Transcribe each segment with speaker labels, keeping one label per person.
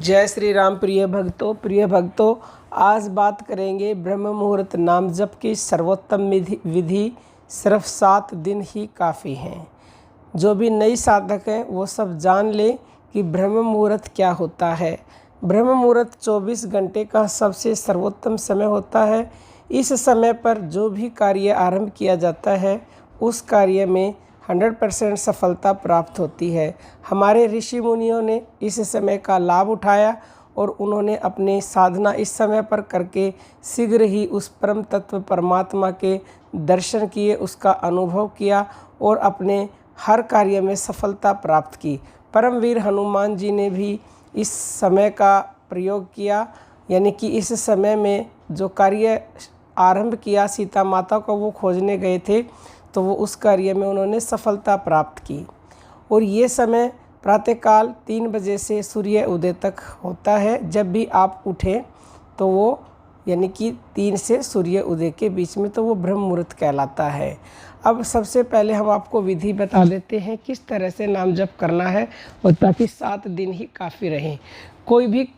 Speaker 1: जय श्री राम। प्रिय भक्तों, आज बात करेंगे ब्रह्म मुहूर्त नाम जप की सर्वोत्तम विधि। सिर्फ 7 दिन ही काफ़ी हैं। जो भी नई साधक हैं वो सब जान लें कि ब्रह्म मुहूर्त क्या होता है। ब्रह्म मुहूर्त 24 घंटे का सबसे सर्वोत्तम समय होता है। इस समय पर जो भी कार्य आरंभ किया जाता है उस कार्य में 100% सफलता प्राप्त होती है। हमारे ऋषि मुनियों ने इस समय का लाभ उठाया और उन्होंने अपनी साधना इस समय पर करके शीघ्र ही उस परम तत्व परमात्मा के दर्शन किए, उसका अनुभव किया और अपने हर कार्य में सफलता प्राप्त की। परमवीर हनुमान जी ने भी इस समय का प्रयोग किया, यानी कि इस समय में जो कार्य आरंभ किया, सीता माता को वो खोजने गए थे तो वो उस कार्य में उन्होंने सफलता प्राप्त की। और ये समय प्रातःकाल 3 बजे से सूर्य उदय तक होता है। जब भी आप उठें तो वो यानी कि 3 से सूर्य उदय के बीच में, तो वो ब्रह्म मुहूर्त कहलाता है। अब सबसे पहले हम आपको विधि बता देते हैं किस तरह से नाम जप करना है, और ताकि 7 दिन ही काफ़ी रहें। कोई भी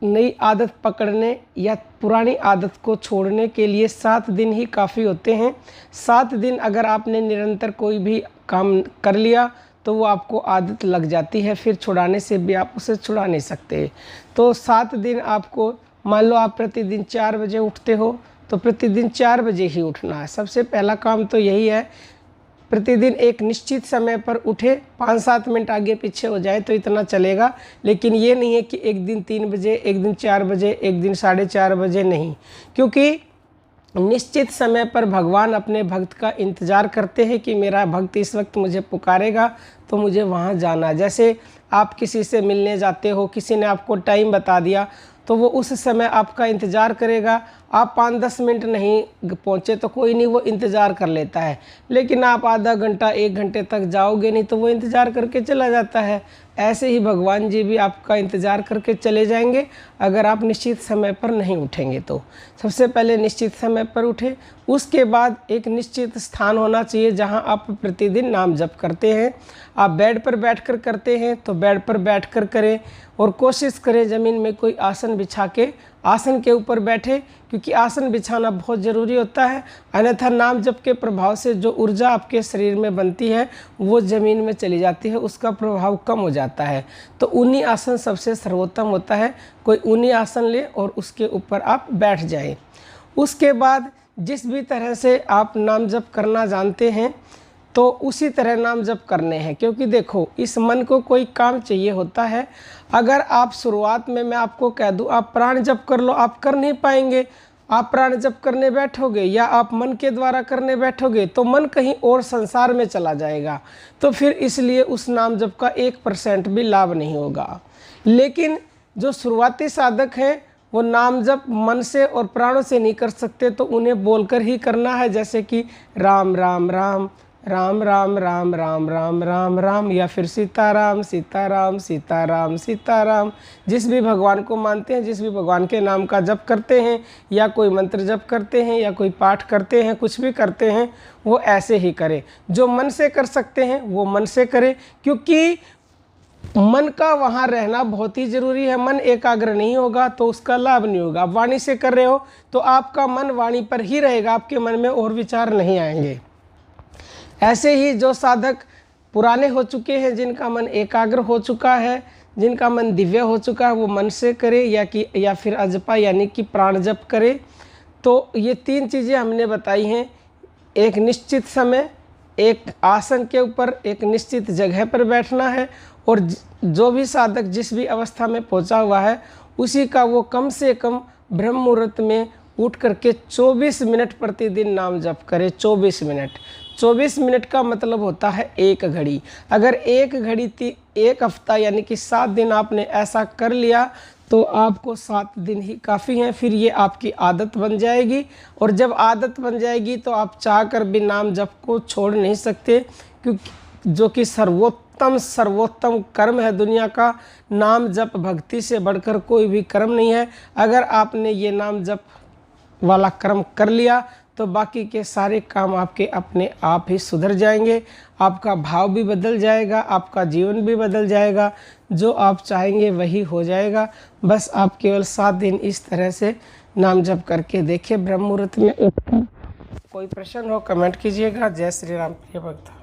Speaker 1: नई आदत पकड़ने या पुरानी आदत को छोड़ने के लिए 7 दिन ही काफ़ी होते हैं। 7 दिन अगर आपने निरंतर कोई भी काम कर लिया तो वो आपको आदत लग जाती है, फिर छुड़ाने से भी आप उसे छुड़ा नहीं सकते। तो 7 दिन आपको, मान लो आप प्रतिदिन 4 बजे उठते हो तो प्रतिदिन 4 बजे ही उठना है। सबसे पहला काम तो यही है, प्रतिदिन एक निश्चित समय पर उठे। 5-7 मिनट आगे पीछे हो जाए तो इतना चलेगा, लेकिन ये नहीं है कि एक दिन 3 बजे, एक दिन 4 बजे, एक दिन 4:30 बजे, नहीं। क्योंकि निश्चित समय पर भगवान अपने भक्त का इंतज़ार करते हैं कि मेरा भक्त इस वक्त मुझे पुकारेगा तो मुझे वहाँ जाना। जैसे आप किसी से मिलने जाते हो, किसी ने आपको टाइम बता दिया तो वो उस समय आपका इंतज़ार करेगा। आप 5-10 मिनट नहीं पहुँचे तो कोई नहीं, वो इंतज़ार कर लेता है। लेकिन आप आधा घंटा 1 घंटे तक जाओगे नहीं तो वो इंतज़ार करके चला जाता है। ऐसे ही भगवान जी भी आपका इंतज़ार करके चले जाएंगे अगर आप निश्चित समय पर नहीं उठेंगे तो। सबसे पहले निश्चित समय पर उठें, उसके बाद एक निश्चित स्थान होना चाहिए जहां आप प्रतिदिन नाम जप करते हैं। आप बेड पर बैठकर करते हैं तो बेड पर बैठकर करें, और कोशिश करें ज़मीन में कोई आसन बिछा के आसन के ऊपर बैठे, क्योंकि आसन बिछाना बहुत ज़रूरी होता है। अन्यथा नाम जप के प्रभाव से जो ऊर्जा आपके शरीर में बनती है वो ज़मीन में चली जाती है, उसका प्रभाव कम हो जाता है। तो ऊनी आसन सबसे सर्वोत्तम होता है। कोई ऊनी आसन ले और उसके ऊपर आप बैठ जाएं। उसके बाद जिस भी तरह से आप नाम जप करना जानते हैं तो उसी तरह नाम जप करने हैं, क्योंकि देखो इस मन को कोई काम चाहिए होता है। अगर आप शुरुआत में मैं आपको कह दूं आप प्राण जप कर लो, आप कर नहीं पाएंगे। आप प्राण जप करने बैठोगे या आप मन के द्वारा करने बैठोगे तो मन कहीं और संसार में चला जाएगा, तो फिर इसलिए उस नाम जप का 1% भी लाभ नहीं होगा। लेकिन जो शुरुआती साधक हैं वो नाम जप मन से और प्राणों से नहीं कर सकते, तो उन्हें बोलकर ही करना है। जैसे कि राम राम राम, राम राम राम, राम राम राम राम, या फिर सीताराम सीताराम सीताराम सीताराम। जिस भी भगवान को मानते हैं, जिस भी भगवान के नाम का जप करते हैं, या कोई मंत्र जप करते हैं, या कोई पाठ करते हैं, कुछ भी करते हैं, वो ऐसे ही करें। जो मन से कर सकते हैं वो मन से करें, क्योंकि मन का वहाँ रहना बहुत ही ज़रूरी है। मन एकाग्र नहीं होगा तो उसका लाभ नहीं होगा। आप वाणी से कर रहे हो तो आपका मन वाणी पर ही रहेगा, आपके मन में और विचार नहीं आएंगे। ऐसे ही जो साधक पुराने हो चुके हैं, जिनका मन एकाग्र हो चुका है, जिनका मन दिव्य हो चुका है, वो मन से करे या फिर अजपा यानी कि प्राण जप करे। तो ये 3 चीज़ें हमने बताई हैं। एक निश्चित समय, एक आसन के ऊपर, एक निश्चित जगह पर बैठना है। और जो भी साधक जिस भी अवस्था में पहुंचा हुआ है उसी का वो कम से कम ब्रह्म मुहूर्त में उठ करके 24 मिनट प्रतिदिन नाम जप करे। 24 मिनट, 24 मिनट का मतलब होता है 1 घड़ी। अगर 1 घड़ी 1 हफ्ता यानी कि 7 दिन आपने ऐसा कर लिया तो आपको 7 दिन ही काफ़ी हैं। फिर ये आपकी आदत बन जाएगी, और जब आदत बन जाएगी तो आप चाह कर भी नाम जप को छोड़ नहीं सकते, क्योंकि जो कि सर्वोत्तम कर्म है दुनिया का। नाम जप भक्ति से बढ़कर कोई भी कर्म नहीं है। अगर आपने ये नाम जप वाला कर्म कर लिया तो बाकी के सारे काम आपके अपने आप ही सुधर जाएंगे। आपका भाव भी बदल जाएगा, आपका जीवन भी बदल जाएगा, जो आप चाहेंगे वही हो जाएगा। बस आप केवल 7 दिन इस तरह से नाम जप करके देखिए ब्रह्म मुहूर्त में उठकर। कोई प्रश्न हो कमेंट कीजिएगा। जय श्री राम प्रिय भक्त।